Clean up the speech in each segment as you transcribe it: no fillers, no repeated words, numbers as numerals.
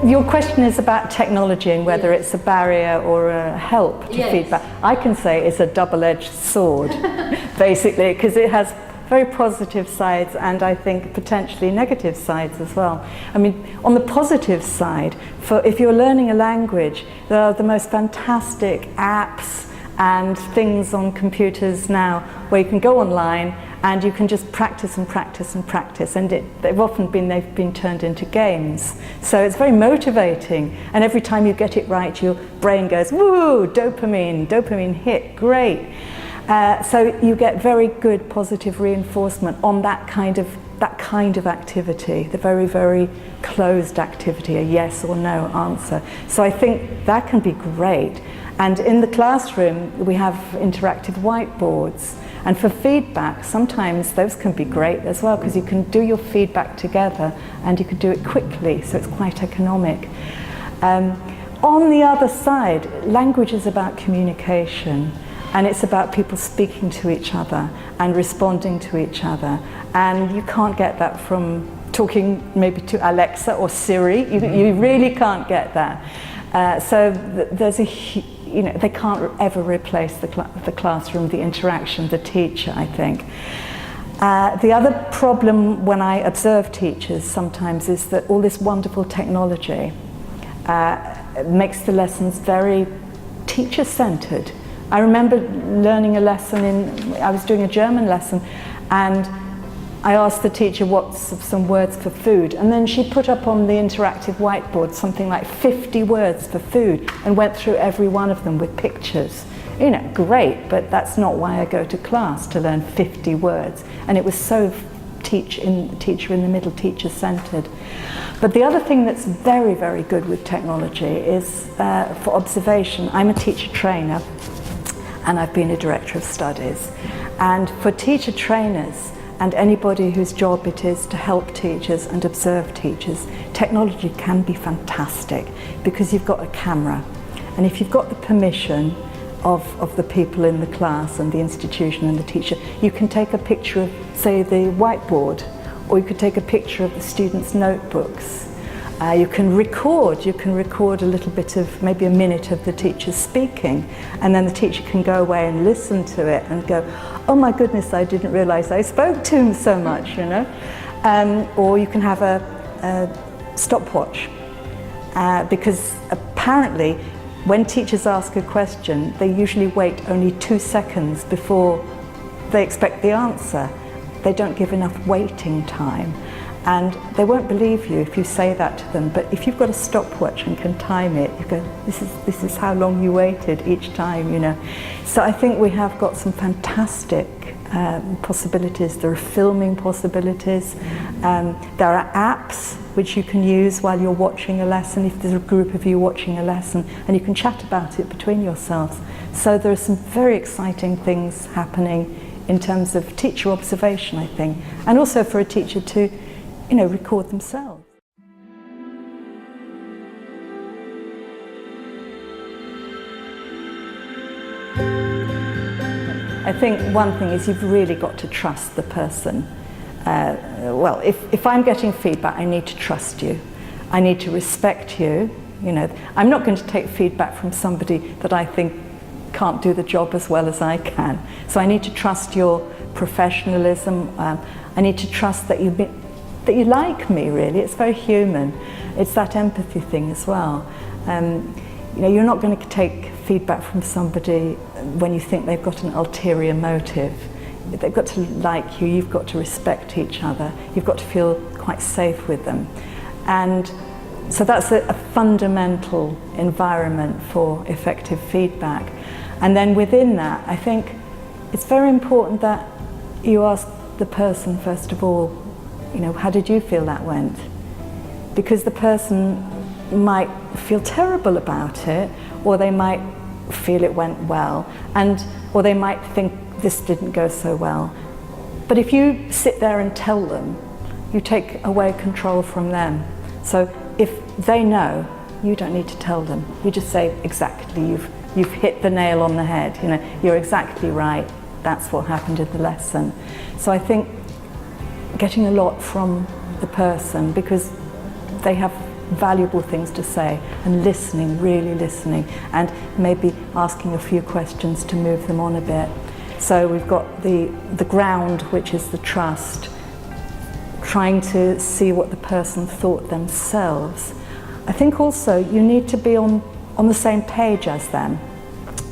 Your question is about technology and whether it's a barrier or a help to feedback. I can say it's a double-edged sword, basically, because it has very positive sides and I think potentially negative sides as well. I mean, on the positive side, if you're learning a language, there are the most fantastic apps and things on computers now where you can go online and you can just practice and practice and practice, and they've been turned into games. So it's very motivating, and every time you get it right, your brain goes, woo, dopamine hit, great. So you get very good positive reinforcement on that kind of activity, the very, very closed activity, a yes or no answer. So I think that can be great. And in the classroom, we have interactive whiteboards. And for feedback, sometimes those can be great as well, because you can do your feedback together and you can do it quickly, so it's quite economic. On the other side, language is about communication, and it's about people speaking to each other and responding to each other. And you can't get that from talking maybe to Alexa or Siri. You really can't get that. So there's they can't ever replace the classroom, the interaction, the teacher, I think. The other problem when I observe teachers sometimes is that all this wonderful technology makes the lessons very teacher-centered. I remember learning a lesson I was doing a German lesson, and I asked the teacher what's some words for food, and then she put up on the interactive whiteboard something like 50 words for food and went through every one of them with pictures. You know, great, but that's not why I go to class, to learn 50 words. And it was so teacher in the middle, teacher-centered. But the other thing that's very, very good with technology is for observation. I'm a teacher trainer, and I've been a director of studies. And for teacher trainers, and anybody whose job it is to help teachers and observe teachers, technology can be fantastic because you've got a camera. And if you've got the permission of the people in the class and the institution and the teacher, you can take a picture of, say, the whiteboard, or you could take a picture of the students' notebooks. You can record a little bit of, maybe a minute of the teacher speaking, and then the teacher can go away and listen to it and go, oh my goodness, I didn't realize I spoke to him so much, you know. Or you can have a stopwatch, because apparently when teachers ask a question, they usually wait only 2 seconds before they expect the answer. They don't give enough waiting time. And they won't believe you if you say that to them. But if you've got a stopwatch and can time it, you go, this is how long you waited each time, you know. So I think we have got some fantastic possibilities. There are filming possibilities. There are apps which you can use while you're watching a lesson, if there's a group of you watching a lesson, and you can chat about it between yourselves. So there are some very exciting things happening in terms of teacher observation, I think, and also for a teacher to, you know, record themselves. I think one thing is you've really got to trust the person. Well, if I'm getting feedback, I need to trust you. I need to respect you. You know, I'm not going to take feedback from somebody that I think can't do the job as well as I can. So I need to trust your professionalism. I need to trust that you like me, really. It's very human. It's that empathy thing as well. You know, you're not going to take feedback from somebody when you think they've got an ulterior motive. They've got to like you, you've got to respect each other, you've got to feel quite safe with them. And so that's a fundamental environment for effective feedback. And then within that, I think it's very important that you ask the person, first of all, you know, how did you feel that went? Because the person might feel terrible about it, or they might feel it went well, or they might think this didn't go so well. But if you sit there and tell them, you take away control from them. So if they know, you don't need to tell them. You just say, exactly, you've hit the nail on the head. You know, you're exactly right. That's what happened in the lesson. So I think getting a lot from the person, because they have valuable things to say, and listening, really listening, and maybe asking a few questions to move them on a bit. So we've got the ground, which is the trust, trying to see what the person thought themselves. I think also you need to be on the same page as them,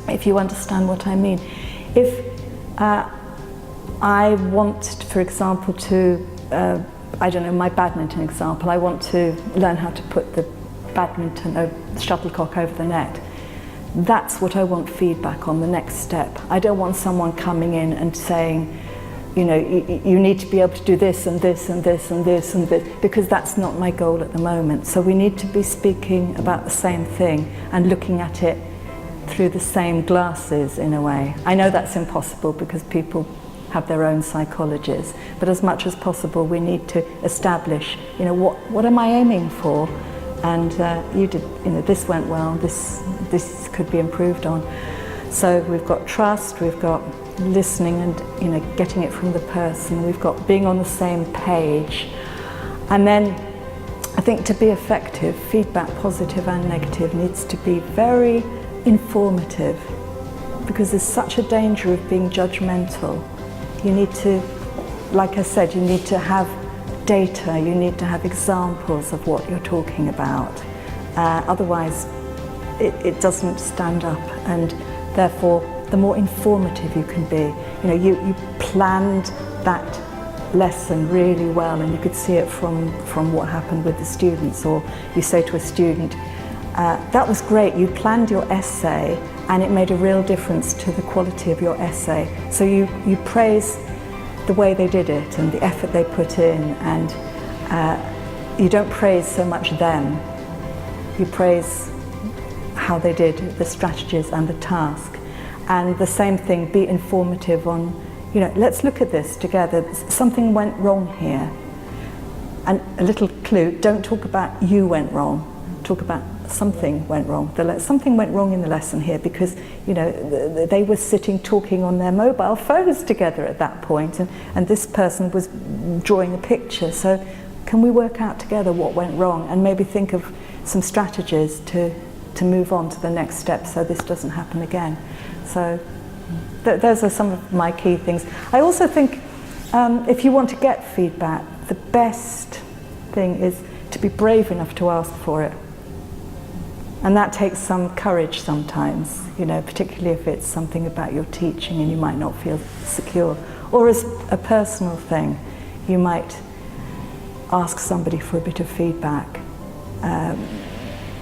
if you understand what I mean. If I want, for example, to, I don't know, my badminton example, I want to learn how to put the shuttlecock over the net. That's what I want feedback on, the next step. I don't want someone coming in and saying, you know, you need to be able to do this and this and this and this and this, because that's not my goal at the moment. So we need to be speaking about the same thing and looking at it through the same glasses in a way. I know that's impossible because people have their own psychologies, but as much as possible we need to establish, you know, what am I aiming for? And you did, you know, this went well, this could be improved on. So we've got trust, we've got listening and, you know, getting it from the person, we've got being on the same page. And then I think to be effective, feedback, positive and negative, needs to be very informative, because there's such a danger of being judgmental. You need to, like I said, you need to have data, you need to have examples of what you're talking about. Otherwise, it doesn't stand up, and therefore the more informative you can be. You know, you planned that lesson really well, and you could see it from what happened with the students. Or you say to a student, that was great, you planned your essay and it made a real difference to the quality of your essay. So you praise the way they did it and the effort they put in, and you don't praise so much them, you praise how they did the strategies and the task. And the same thing, be informative on, you know, let's look at this together. Something went wrong here. And a little clue, don't talk about you went wrong, talk about something went wrong. Something went wrong in the lesson here because, you know, they were sitting talking on their mobile phones together at that point, and this person was drawing a picture. So can we work out together what went wrong, and maybe think of some strategies to move on to the next step so this doesn't happen again. So those are some of my key things. I also think if you want to get feedback, the best thing is to be brave enough to ask for it. And that takes some courage sometimes, you know, particularly if it's something about your teaching and you might not feel secure. Or as a personal thing, you might ask somebody for a bit of feedback, and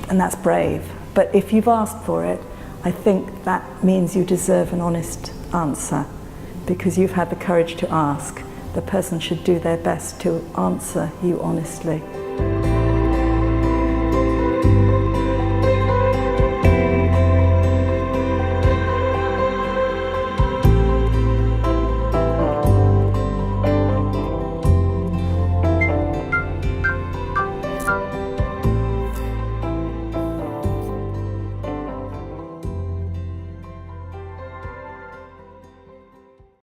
that's brave. But if you've asked for it, I think that means you deserve an honest answer, because you've had the courage to ask. The person should do their best to answer you honestly.